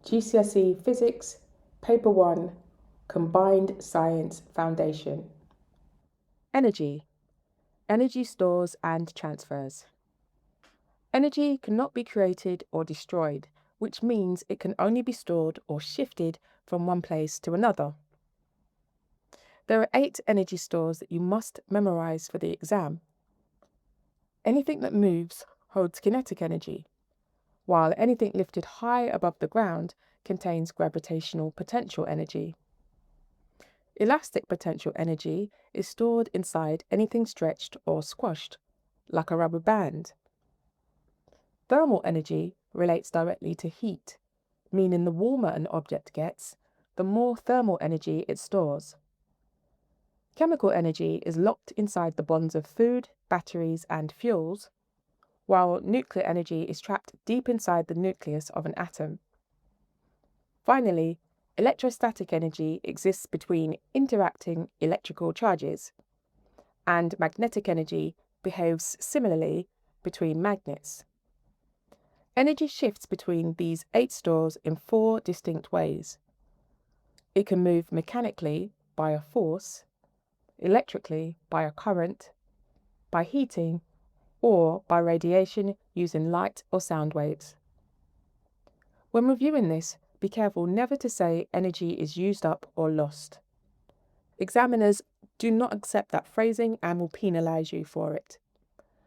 GCSE Physics, Paper 1, Combined Science Foundation. Energy. Energy stores and transfers. Energy cannot be created or destroyed, which means it can only be stored or shifted from one place to another. There are 8 energy stores that you must memorize for the exam. Anything that moves holds kinetic energy, while anything lifted high above the ground contains gravitational potential energy. Elastic potential energy is stored inside anything stretched or squashed, like a rubber band. Thermal energy relates directly to heat, meaning the warmer an object gets, the more thermal energy it stores. Chemical energy is locked inside the bonds of food, batteries, and fuels, while nuclear energy is trapped deep inside the nucleus of an atom. Finally, electrostatic energy exists between interacting electrical charges, and magnetic energy behaves similarly between magnets. Energy shifts between these 8 stores in 4 distinct ways. It can move mechanically by a force, electrically by a current, by heating, or by radiation using light or sound waves. When reviewing this, be careful never to say energy is used up or lost. Examiners do not accept that phrasing and will penalise you for it.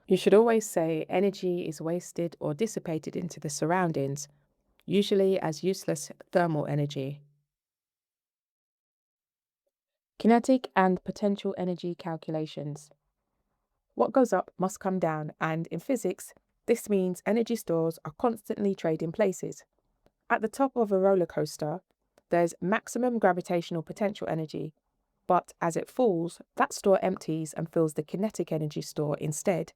You should always say energy is wasted or dissipated into the surroundings, usually as useless thermal energy. Kinetic and potential energy calculations. What goes up must come down, and in physics, this means energy stores are constantly trading places. At the top of a roller coaster, there's maximum gravitational potential energy, but as it falls, that store empties and fills the kinetic energy store instead.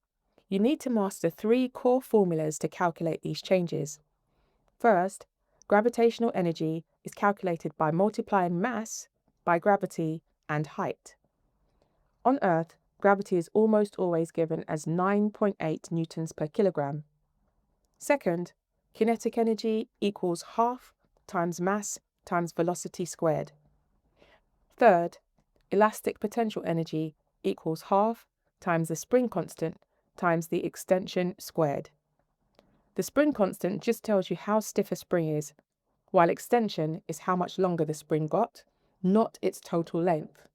You need to master 3 core formulas to calculate these changes. First, gravitational energy is calculated by multiplying mass by gravity and height. On Earth, gravity is almost always given as 9.8 newtons per kilogram. Second, kinetic energy equals half times mass times velocity squared. Third, elastic potential energy equals half times the spring constant times the extension squared. The spring constant just tells you how stiff a spring is, while extension is how much longer the spring got, not its total length.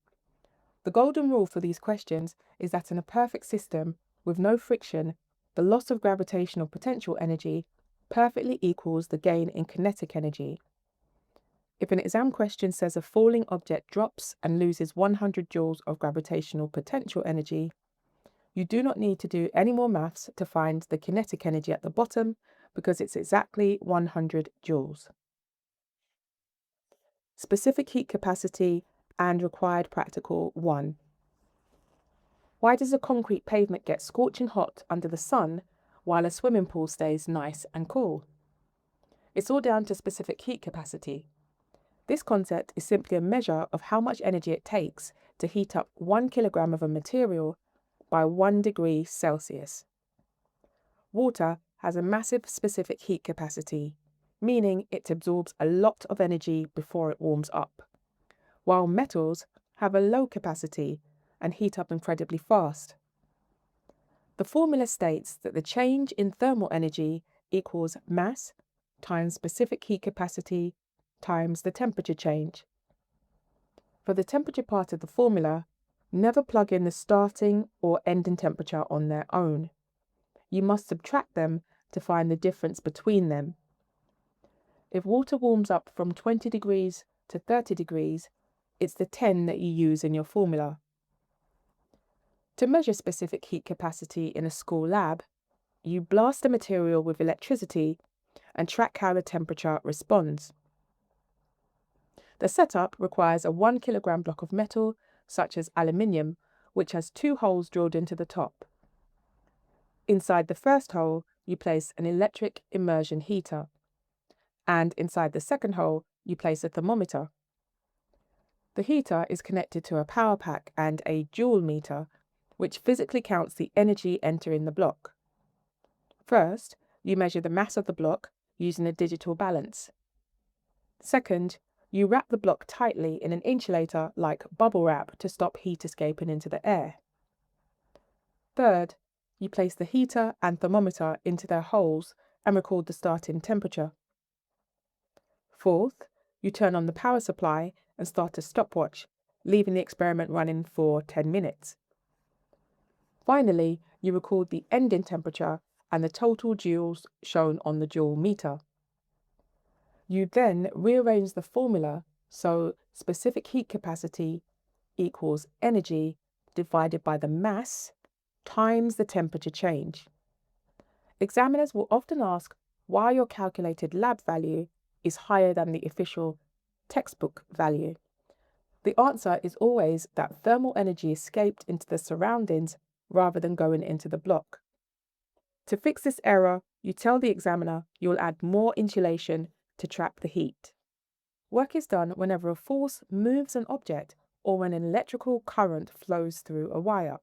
The golden rule for these questions is that in a perfect system with no friction, the loss of gravitational potential energy perfectly equals the gain in kinetic energy. If an exam question says a falling object drops and loses 100 joules of gravitational potential energy, you do not need to do any more maths to find the kinetic energy at the bottom because it's exactly 100 joules. Specific heat capacity and required practical 1. Why does a concrete pavement get scorching hot under the sun while a swimming pool stays nice and cool? It's all down to specific heat capacity. This concept is simply a measure of how much energy it takes to heat up 1 kilogram of a material by 1 degree Celsius. Water has a massive specific heat capacity, meaning it absorbs a lot of energy before it warms up, while metals have a low capacity and heat up incredibly fast. The formula states that the change in thermal energy equals mass times specific heat capacity times the temperature change. For the temperature part of the formula, never plug in the starting or ending temperature on their own. You must subtract them to find the difference between them. If water warms up from 20 degrees to 30 degrees, it's the 10 that you use in your formula. To measure specific heat capacity in a school lab, you blast a material with electricity and track how the temperature responds. The setup requires a 1 kilogram block of metal, such as aluminium, which has 2 holes drilled into the top. Inside the first hole, you place an electric immersion heater, and inside the second hole, you place a thermometer. The heater is connected to a power pack and a joule meter, which physically counts the energy entering the block. First, you measure the mass of the block using a digital balance. Second, you wrap the block tightly in an insulator like bubble wrap to stop heat escaping into the air. Third, you place the heater and thermometer into their holes and record the starting temperature. Fourth, you turn on the power supply and start a stopwatch, leaving the experiment running for 10 minutes. Finally, you record the ending temperature and the total joules shown on the joule meter. You then rearrange the formula so specific heat capacity equals energy divided by the mass times the temperature change. Examiners will often ask why your calculated lab value is higher than the official textbook value. The answer is always that thermal energy escaped into the surroundings rather than going into the block. To fix this error, you tell the examiner you'll add more insulation to trap the heat. Work is done whenever a force moves an object or when an electrical current flows through a wire.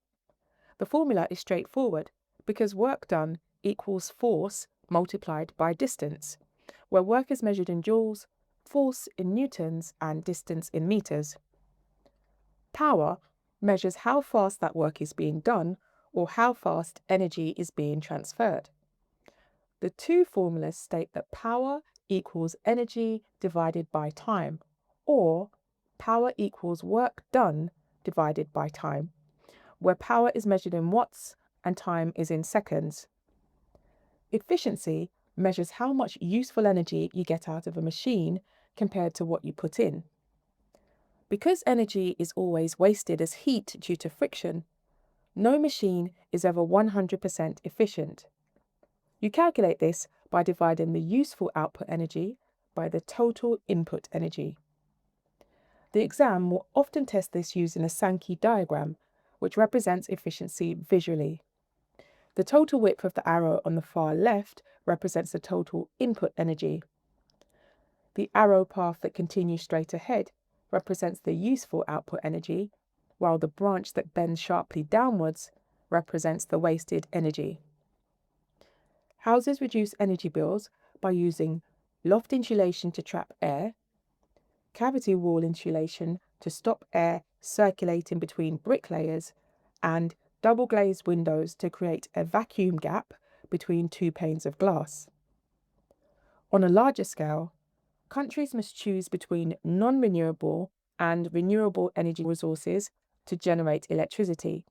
The formula is straightforward because work done equals force multiplied by distance, where work is measured in joules, force in newtons, and distance in meters. Power measures how fast that work is being done or how fast energy is being transferred. The two formulas state that power equals energy divided by time, or power equals work done divided by time, where power is measured in watts and time is in seconds. Efficiency measures how much useful energy you get out of a machine compared to what you put in. Because energy is always wasted as heat due to friction, no machine is ever 100% efficient. You calculate this by dividing the useful output energy by the total input energy. The exam will often test this using a Sankey diagram, which represents efficiency visually. The total width of the arrow on the far left represents the total input energy. The arrow path that continues straight ahead represents the useful output energy, while the branch that bends sharply downwards represents the wasted energy. Houses reduce energy bills by using loft insulation to trap air, cavity wall insulation to stop air circulating between brick layers, and double glazed windows to create a vacuum gap between two panes of glass. On a larger scale, countries must choose between non-renewable and renewable energy resources to generate electricity.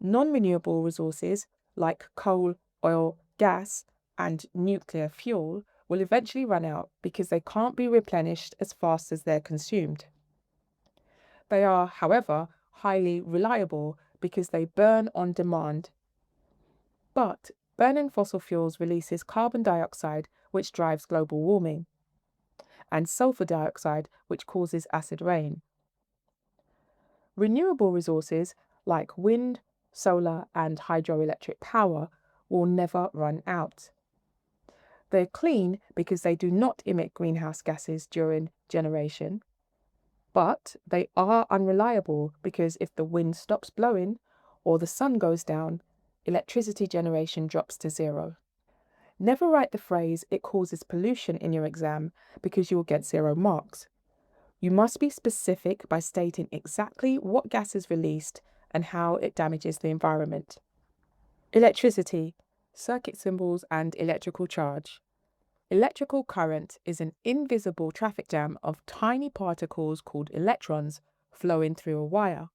Non-renewable resources like coal, oil, gas, and nuclear fuel will eventually run out because they can't be replenished as fast as they're consumed. They are, however, highly reliable because they burn on demand. But burning fossil fuels releases carbon dioxide, which drives global warming, and sulfur dioxide, which causes acid rain. Renewable resources like wind, solar, and hydroelectric power will never run out. They're clean because they do not emit greenhouse gases during generation, but they are unreliable because if the wind stops blowing or the sun goes down, electricity generation drops to zero. Never write the phrase "it causes pollution" in your exam because you will get 0 marks. You must be specific by stating exactly what gas is released and how it damages the environment. Electricity, circuit symbols, and electrical charge. Electrical current is an invisible traffic jam of tiny particles called electrons flowing through a wire.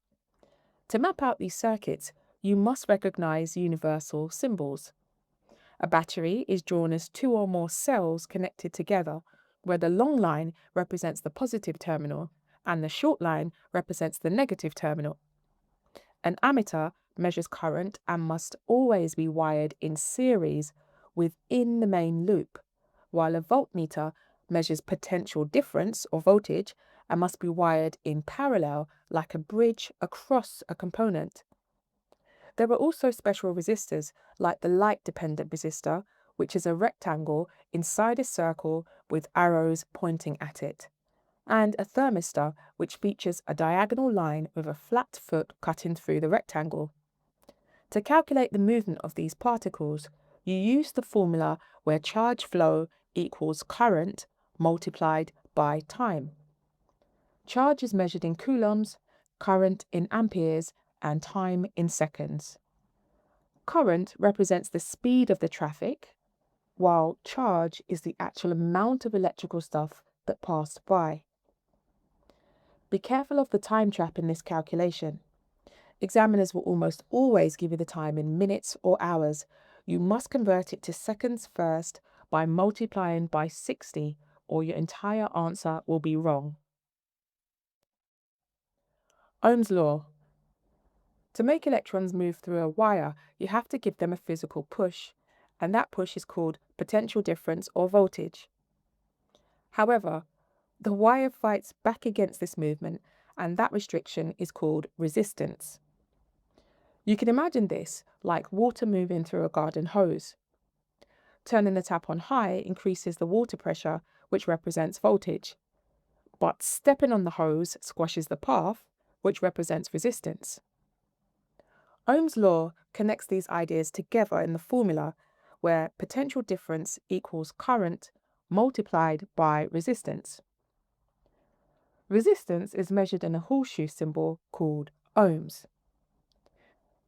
To map out these circuits, you must recognize universal symbols. A battery is drawn as 2 or more cells connected together, where the long line represents the positive terminal and the short line represents the negative terminal. An ammeter measures current and must always be wired in series within the main loop, while a voltmeter measures potential difference or voltage and must be wired in parallel like a bridge across a component. There are also special resistors like the light-dependent resistor, which is a rectangle inside a circle with arrows pointing at it, and a thermistor, which features a diagonal line with a flat foot cutting through the rectangle. To calculate the movement of these particles, you use the formula where charge flow equals current multiplied by time. Charge is measured in coulombs, current in amperes, and time in seconds. Current represents the speed of the traffic, while charge is the actual amount of electrical stuff that passed by. Be careful of the time trap in this calculation. Examiners will almost always give you the time in minutes or hours. You must convert it to seconds first by multiplying by 60, or your entire answer will be wrong. Ohm's law. To make electrons move through a wire, you have to give them a physical push, and that push is called potential difference or voltage. However, the wire fights back against this movement, and that restriction is called resistance. You can imagine this like water moving through a garden hose. Turning the tap on high increases the water pressure, which represents voltage. But stepping on the hose squashes the path, which represents resistance. Ohm's law connects these ideas together in the formula where potential difference equals current multiplied by resistance. Resistance is measured in a horseshoe symbol called ohms.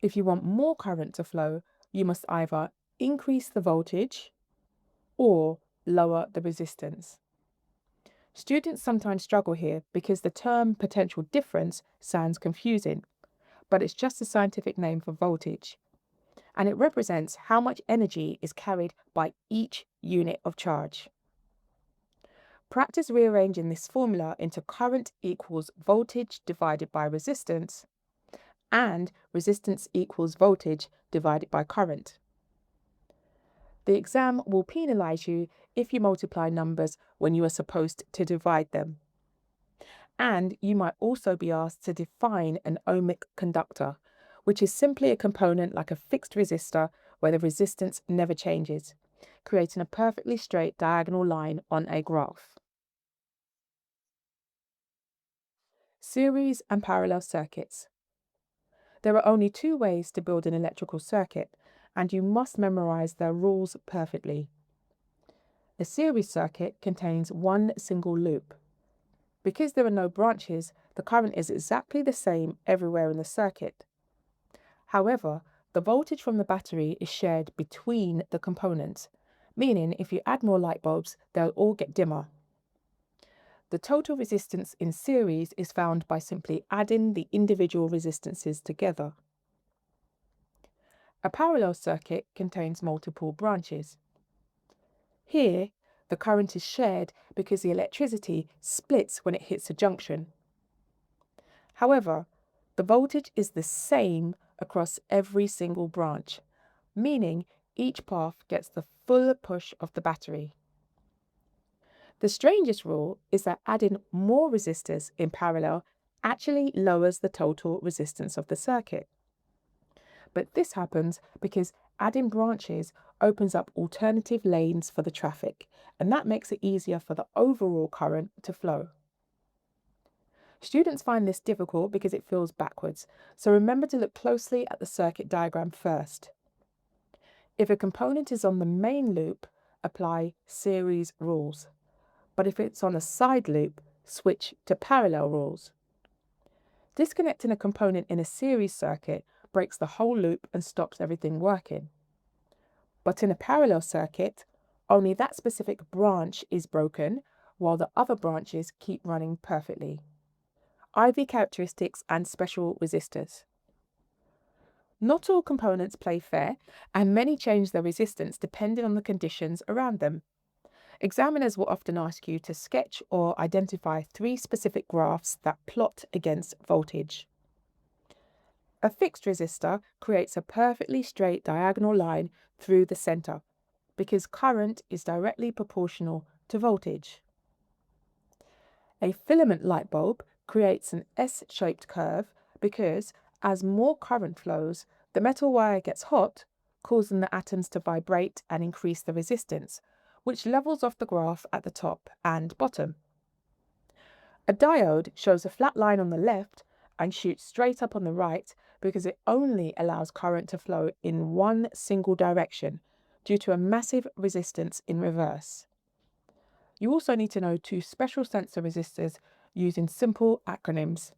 If you want more current to flow, you must either increase the voltage or lower the resistance. Students sometimes struggle here because the term potential difference sounds confusing, but it's just a scientific name for voltage, and it represents how much energy is carried by each unit of charge. Practice rearranging this formula into current equals voltage divided by resistance and resistance equals voltage divided by current. The exam will penalise you if you multiply numbers when you are supposed to divide them. And you might also be asked to define an ohmic conductor, which is simply a component like a fixed resistor where the resistance never changes, creating a perfectly straight diagonal line on a graph. Series and parallel circuits. There are only two ways to build an electrical circuit, and you must memorize their rules perfectly. A series circuit contains one single loop. Because there are no branches, the current is exactly the same everywhere in the circuit. However, the voltage from the battery is shared between the components, meaning if you add more light bulbs, they'll all get dimmer. The total resistance in series is found by simply adding the individual resistances together. A parallel circuit contains multiple branches. Here, the current is shared because the electricity splits when it hits a junction. However, the voltage is the same across every single branch, meaning each path gets the full push of the battery. The strangest rule is that adding more resistors in parallel actually lowers the total resistance of the circuit. But this happens because adding branches opens up alternative lanes for the traffic, and that makes it easier for the overall current to flow. Students find this difficult because it feels backwards, so remember to look closely at the circuit diagram first. If a component is on the main loop, apply series rules. But if it's on a side loop, switch to parallel rules. Disconnecting a component in a series circuit breaks the whole loop and stops everything working. But in a parallel circuit, only that specific branch is broken, while the other branches keep running perfectly. IV characteristics and special resistors. Not all components play fair, and many change their resistance depending on the conditions around them. Examiners will often ask you to sketch or identify 3 specific graphs that plot against voltage. A fixed resistor creates a perfectly straight diagonal line through the centre because current is directly proportional to voltage. A filament light bulb creates an S-shaped curve because as more current flows, the metal wire gets hot, causing the atoms to vibrate and increase the resistance, which levels off the graph at the top and bottom. A diode shows a flat line on the left and shoots straight up on the right because it only allows current to flow in one single direction due to a massive resistance in reverse. You also need to know two special sensor resistors using simple acronyms.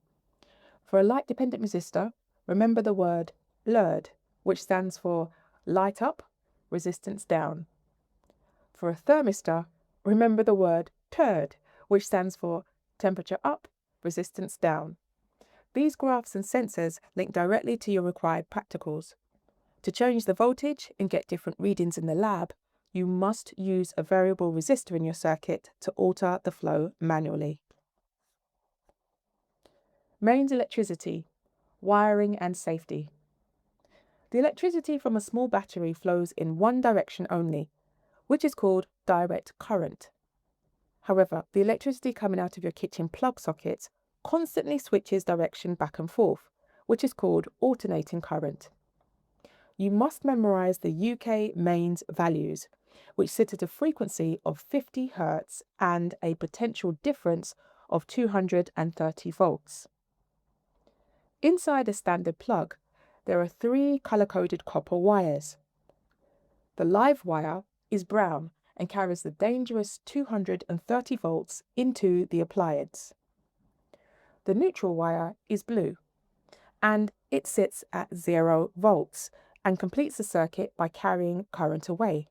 For a light-dependent resistor, remember the word LERD, which stands for light up, resistance down. For a thermistor, remember the word TURD, which stands for temperature up, resistance down. These graphs and sensors link directly to your required practicals. To change the voltage and get different readings in the lab, you must use a variable resistor in your circuit to alter the flow manually. Mains electricity, wiring and safety. The electricity from a small battery flows in one direction only, which is called direct current. However, the electricity coming out of your kitchen plug sockets constantly switches direction back and forth, which is called alternating current. You must memorise the UK mains values, which sit at a frequency of 50 Hz and a potential difference of 230 volts. Inside a standard plug, there are 3 colour-coded copper wires. The live wire is brown and carries the dangerous 230 volts into the appliance. The neutral wire is blue, and it sits at 0 volts and completes the circuit by carrying current away.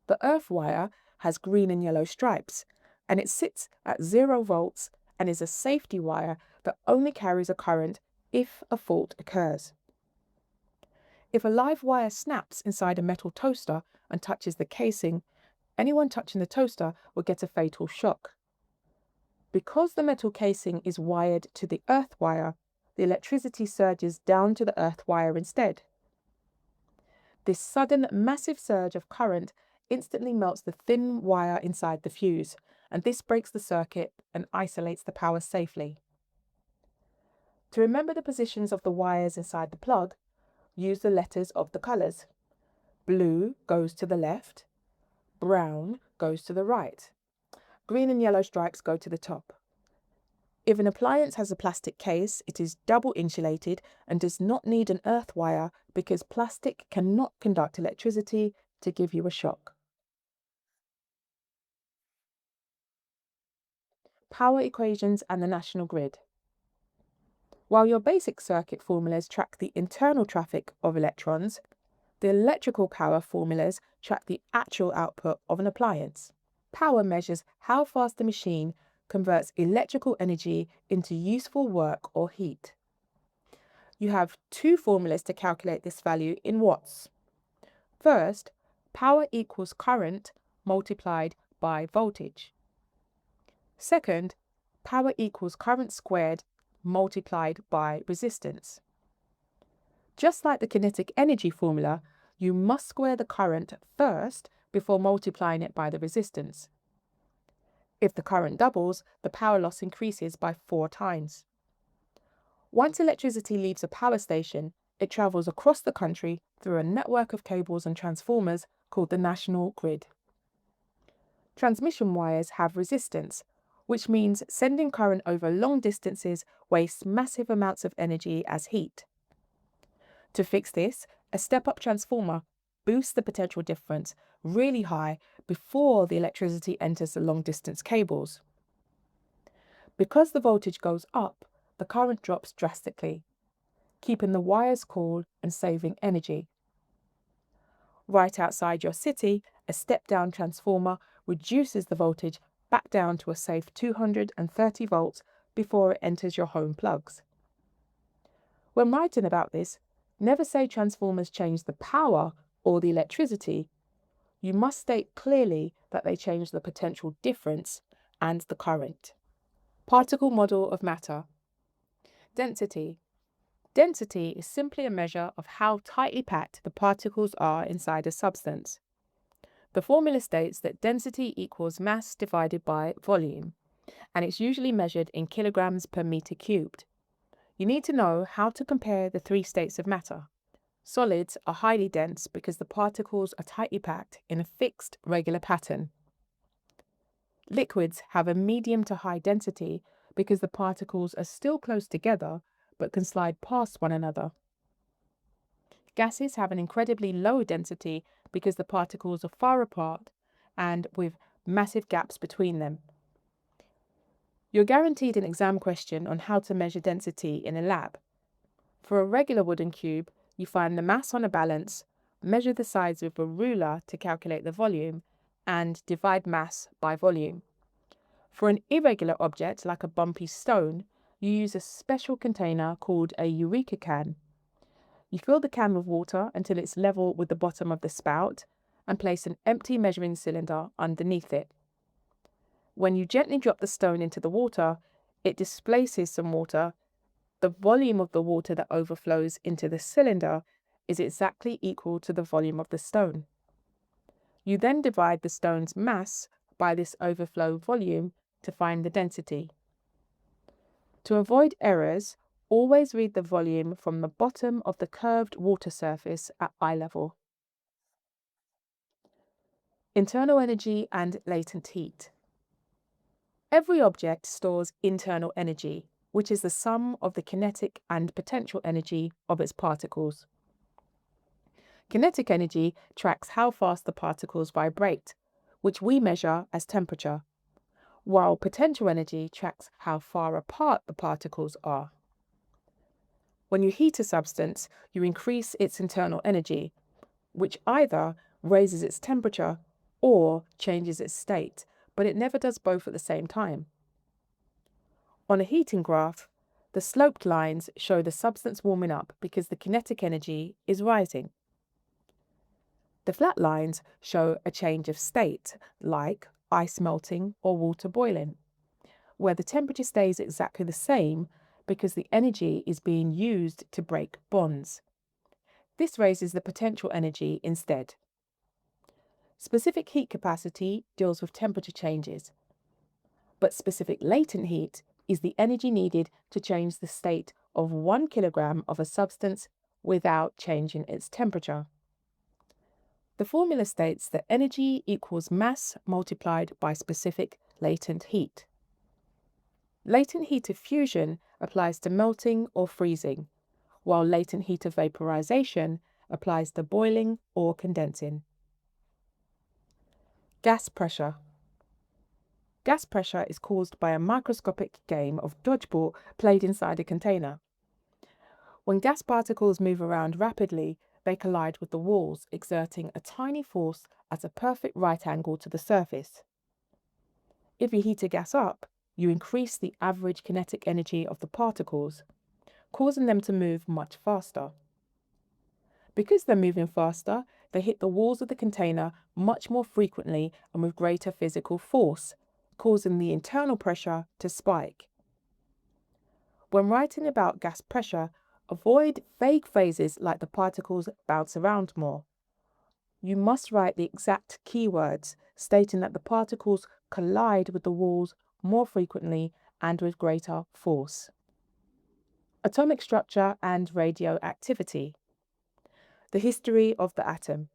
The earth wire has green and yellow stripes, and it sits at 0 volts and is a safety wire that only carries a current if a fault occurs. If a live wire snaps inside a metal toaster and touches the casing, anyone touching the toaster will get a fatal shock. Because the metal casing is wired to the earth wire, the electricity surges down to the earth wire instead. This sudden massive surge of current instantly melts the thin wire inside the fuse, and this breaks the circuit and isolates the power safely. To remember the positions of the wires inside the plug, use the letters of the colours. Blue goes to the left, brown goes to the right, green and yellow stripes go to the top. If an appliance has a plastic case, it is double insulated and does not need an earth wire because plastic cannot conduct electricity to give you a shock. Power equations and the national grid. While your basic circuit formulas track the internal traffic of electrons, the electrical power formulas track the actual output of an appliance. Power measures how fast the machine converts electrical energy into useful work or heat. You have 2 formulas to calculate this value in watts. First, power equals current multiplied by voltage. Second, power equals current squared multiplied by resistance. Just like the kinetic energy formula, you must square the current first before multiplying it by the resistance. If the current doubles, the power loss increases by 4 times. Once electricity leaves a power station, it travels across the country through a network of cables and transformers called the national grid. Transmission wires have resistance, which means sending current over long distances wastes massive amounts of energy as heat. To fix this, a step-up transformer boosts the potential difference really high before the electricity enters the long-distance cables. Because the voltage goes up, the current drops drastically, keeping the wires cool and saving energy. Right outside your city, a step-down transformer reduces the voltage back down to a safe 230 volts before it enters your home plugs. When writing about this, never say transformers change the power or the electricity. You must state clearly that they change the potential difference and the current. Particle model of matter. Density. Density is simply a measure of how tightly packed the particles are inside a substance. The formula states that density equals mass divided by volume, and it's usually measured in kilograms per meter cubed. You need to know how to compare the 3 states of matter. Solids are highly dense because the particles are tightly packed in a fixed, regular pattern. Liquids have a medium to high density because the particles are still close together but can slide past one another. Gases have an incredibly low density because the particles are far apart and with massive gaps between them. You're guaranteed an exam question on how to measure density in a lab. For a regular wooden cube, you find the mass on a balance, measure the size with a ruler to calculate the volume, and divide mass by volume. For an irregular object like a bumpy stone, you use a special container called a Eureka can. You fill the can with water until it's level with the bottom of the spout and place an empty measuring cylinder underneath it. When you gently drop the stone into the water, it displaces some water. The volume of the water that overflows into the cylinder is exactly equal to the volume of the stone. You then divide the stone's mass by this overflow volume to find the density. To avoid errors, always read the volume from the bottom of the curved water surface at eye level. Internal energy and latent heat. Every object stores internal energy, which is the sum of the kinetic and potential energy of its particles. Kinetic energy tracks how fast the particles vibrate, which we measure as temperature, while potential energy tracks how far apart the particles are. When you heat a substance, you increase its internal energy, which either raises its temperature or changes its state, but it never does both at the same time. On a heating graph, the sloped lines show the substance warming up because the kinetic energy is rising. The flat lines show a change of state, like ice melting or water boiling, where the temperature stays exactly the same because the energy is being used to break bonds. This raises the potential energy instead. Specific heat capacity deals with temperature changes, but specific latent heat is the energy needed to change the state of 1 kilogram of a substance without changing its temperature. The formula states that energy equals mass multiplied by specific latent heat. Latent heat of fusion applies to melting or freezing, while latent heat of vaporization applies to boiling or condensing. Gas pressure. Gas pressure is caused by a microscopic game of dodgeball played inside a container. When gas particles move around rapidly, they collide with the walls, exerting a tiny force at a perfect right angle to the surface. If you heat a gas up, you increase the average kinetic energy of the particles, causing them to move much faster. Because they're moving faster, they hit the walls of the container much more frequently and with greater physical force, causing the internal pressure to spike. When writing about gas pressure, avoid vague phrases like the particles bounce around more. You must write the exact keywords, stating that the particles collide with the walls more frequently and with greater force. Atomic structure and radioactivity. The history of the atom.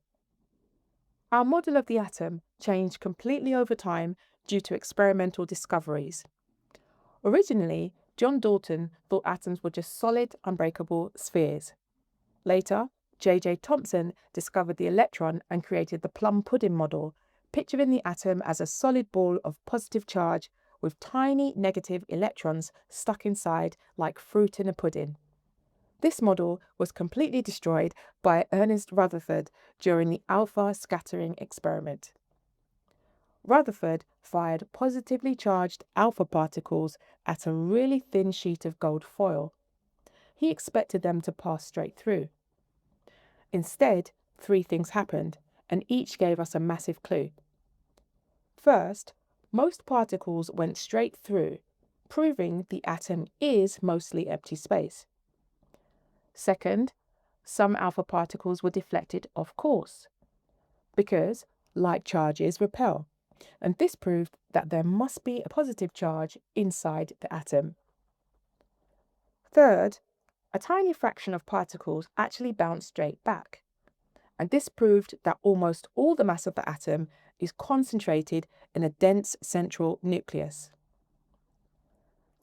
Our model of the atom changed completely over time due to experimental discoveries. Originally, John Dalton thought atoms were just solid, unbreakable spheres. Later, J.J. Thomson discovered the electron and created the plum pudding model, picturing the atom as a solid ball of positive charge with tiny negative electrons stuck inside like fruit in a pudding. This model was completely destroyed by Ernest Rutherford during the alpha scattering experiment. Rutherford fired positively charged alpha particles at a really thin sheet of gold foil. He expected them to pass straight through. Instead, 3 things happened, and each gave us a massive clue. First, most particles went straight through, proving the atom is mostly empty space. Second, some alpha particles were deflected off course, because like charges repel, and this proved that there must be a positive charge inside the atom. Third, a tiny fraction of particles actually bounce straight back, and this proved that almost all the mass of the atom is concentrated in a dense central nucleus.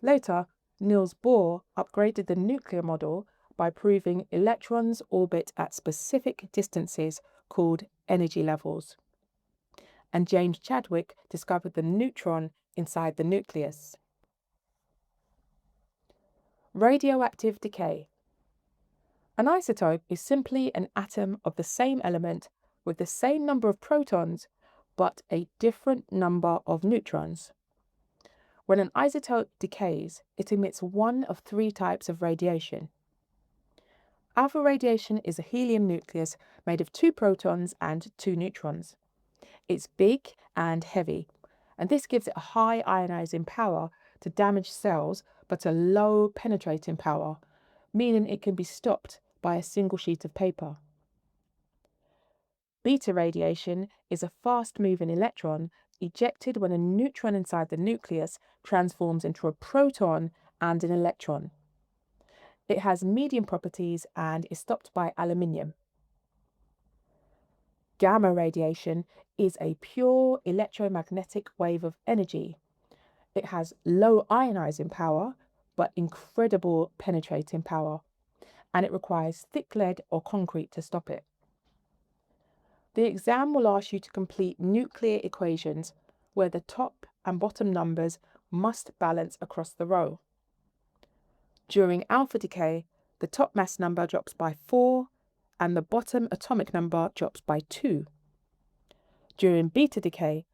Later, Niels Bohr upgraded the nuclear model by proving electrons orbit at specific distances called energy levels. and James Chadwick discovered the neutron inside the nucleus. Radioactive decay. An isotope is simply an atom of the same element with the same number of protons, but a different number of neutrons. When an isotope decays, it emits one of three types of radiation. Alpha radiation is a helium nucleus made of 2 protons and 2 neutrons. It's big and heavy, and this gives it a high ionizing power to damage cells, but a low penetrating power, meaning it can be stopped by a single sheet of paper. Beta radiation is a fast-moving electron ejected when a neutron inside the nucleus transforms into a proton and an electron. It has medium properties and is stopped by aluminium. Gamma radiation is a pure electromagnetic wave of energy. It has low ionizing power, but incredible penetrating power, and it requires thick lead or concrete to stop it. The exam will ask you to complete nuclear equations where the top and bottom numbers must balance across the row. During alpha decay, the top mass number drops by 4 and the bottom atomic number drops by 2. During beta decay,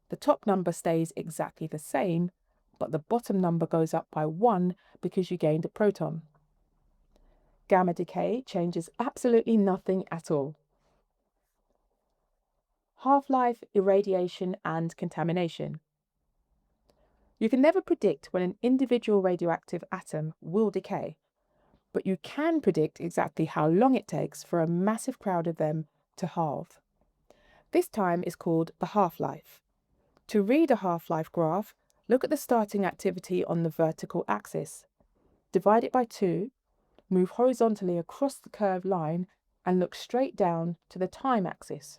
the top number stays exactly the same, but the bottom number goes up by 1 because you gained a proton. Gamma decay changes absolutely nothing at all. Half-life, irradiation, and contamination. You can never predict when an individual radioactive atom will decay, but you can predict exactly how long it takes for a massive crowd of them to halve. This time is called the half-life. To read a half-life graph, look at the starting activity on the vertical axis. Divide it by 2, move horizontally across the curved line, and look straight down to the time axis.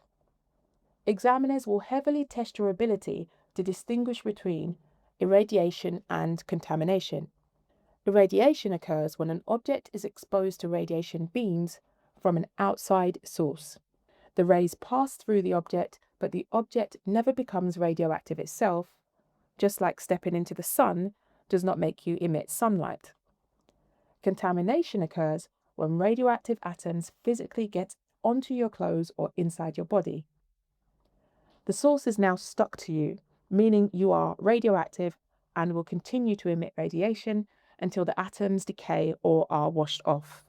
Examiners will heavily test your ability to distinguish between irradiation and contamination. Irradiation occurs when an object is exposed to radiation beams from an outside source. The rays pass through the object, but the object never becomes radioactive itself, just like stepping into the sun does not make you emit sunlight. Contamination occurs when radioactive atoms physically get onto your clothes or inside your body. The source is now stuck to you, meaning you are radioactive and will continue to emit radiation until the atoms decay or are washed off.